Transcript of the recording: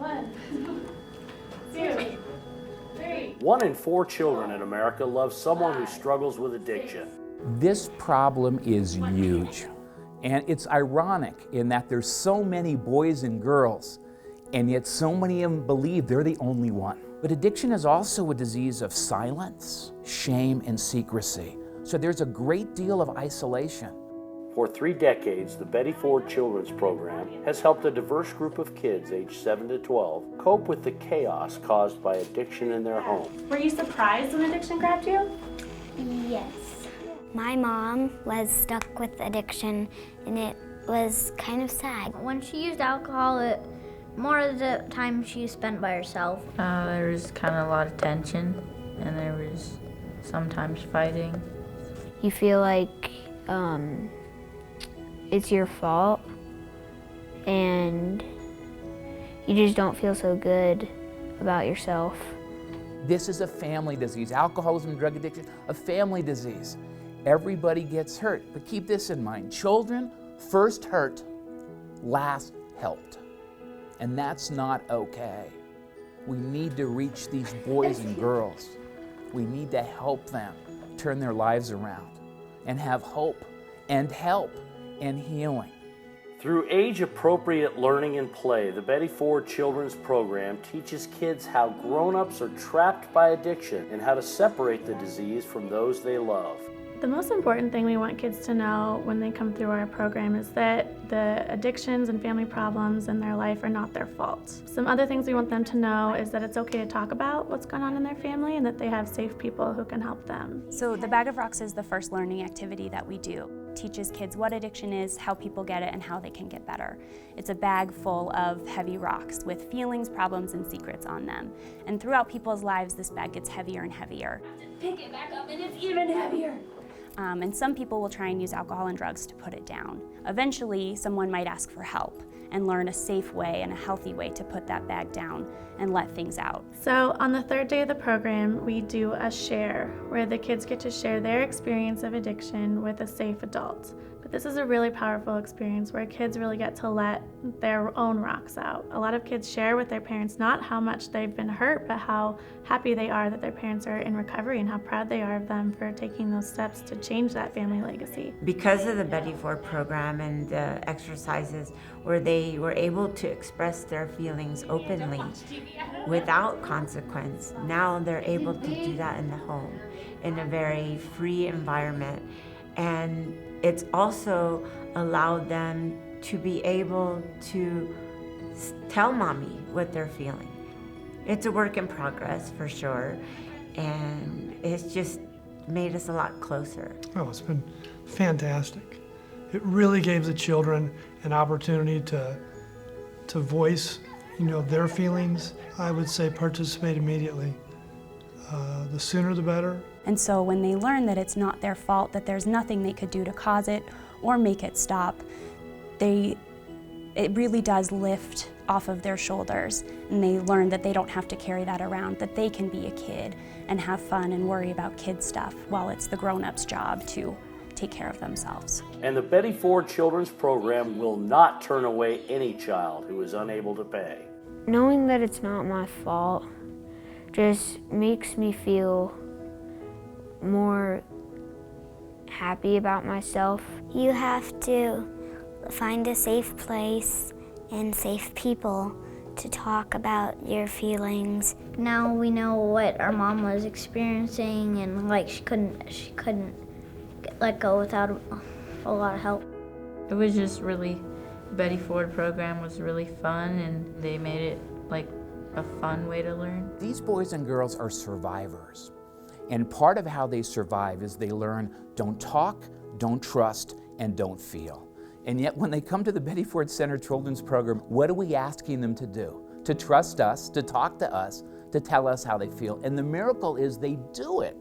1, 2, 3. 1 in 4 children in America love someone who struggles with addiction. This problem is huge, and it's ironic in that there's so many boys and girls, and yet so many of them believe they're the only one. But addiction is also a disease of silence, shame, and secrecy. So there's a great deal of isolation. For 3 decades, the Betty Ford Children's Program has helped a diverse group of kids aged 7 to 12 cope with the chaos caused by addiction in their home. Were you surprised when addiction grabbed you? Yes. My mom was stuck with addiction, and it was kind of sad. When she used alcohol, more of the time she spent by herself. There was kind of a lot of tension, and there was sometimes fighting. You feel like it's your fault, and you just don't feel so good about yourself. This is a family disease. Alcoholism and drug addiction, a family disease. Everybody gets hurt, but keep this in mind. Children first hurt, last helped. And that's not okay. We need to reach these boys and girls. We need to help them turn their lives around and have hope and help and healing. Through age-appropriate learning and play, the Betty Ford Children's Program teaches kids how grown-ups are trapped by addiction and how to separate the disease from those they love. The most important thing we want kids to know when they come through our program is that the addictions and family problems in their life are not their fault. Some other things we want them to know is that it's okay to talk about what's going on in their family and that they have safe people who can help them. So the Bag of Rocks is the first learning activity that we do. It teaches kids what addiction is, how people get it, and how they can get better. It's a bag full of heavy rocks with feelings, problems, and secrets on them. And throughout people's lives, this bag gets heavier and heavier. Pick it back up and it's even heavier. And some people will try and use alcohol and drugs to put it down. Eventually, someone might ask for help and learn a safe way and a healthy way to put that bag down and let things out. So on the 3rd day of the program, we do a share where the kids get to share their experience of addiction with a safe adult. But this is a really powerful experience where kids really get to let their own rocks out. A lot of kids share with their parents not how much they've been hurt, but how happy they are that their parents are in recovery and how proud they are of them for taking those steps to change that family legacy. Because of the Betty Ford program and the exercises where they were able to express their feelings openly without consequence, now they're able to do that in the home in a very free environment. And it's also allowed them to be able to tell mommy what they're feeling. It's a work in progress for sure, and it's just made us a lot closer. Oh, it's been fantastic. It really gave the children an opportunity to voice, their feelings. I would say participate immediately. The sooner the better. And so when they learn that it's not their fault, that there's nothing they could do to cause it or make it stop, it really does lift off of their shoulders, and they learn that they don't have to carry that around, that they can be a kid and have fun and worry about kid stuff while it's the grown-up's job to take care of themselves. And the Betty Ford Children's Program will not turn away any child who is unable to pay. Knowing that it's not my fault just makes me feel more happy about myself. You have to find a safe place and safe people to talk about your feelings. Now we know what our mom was experiencing, and she couldn't let go without a lot of help. It was just really, the Betty Ford program was really fun, and they made it like a fun way to learn. These boys and girls are survivors. And part of how they survive is they learn don't talk, don't trust, and don't feel. And yet when they come to the Betty Ford Center Children's Program, what are we asking them to do? To trust us, to talk to us, to tell us how they feel. And the miracle is they do it.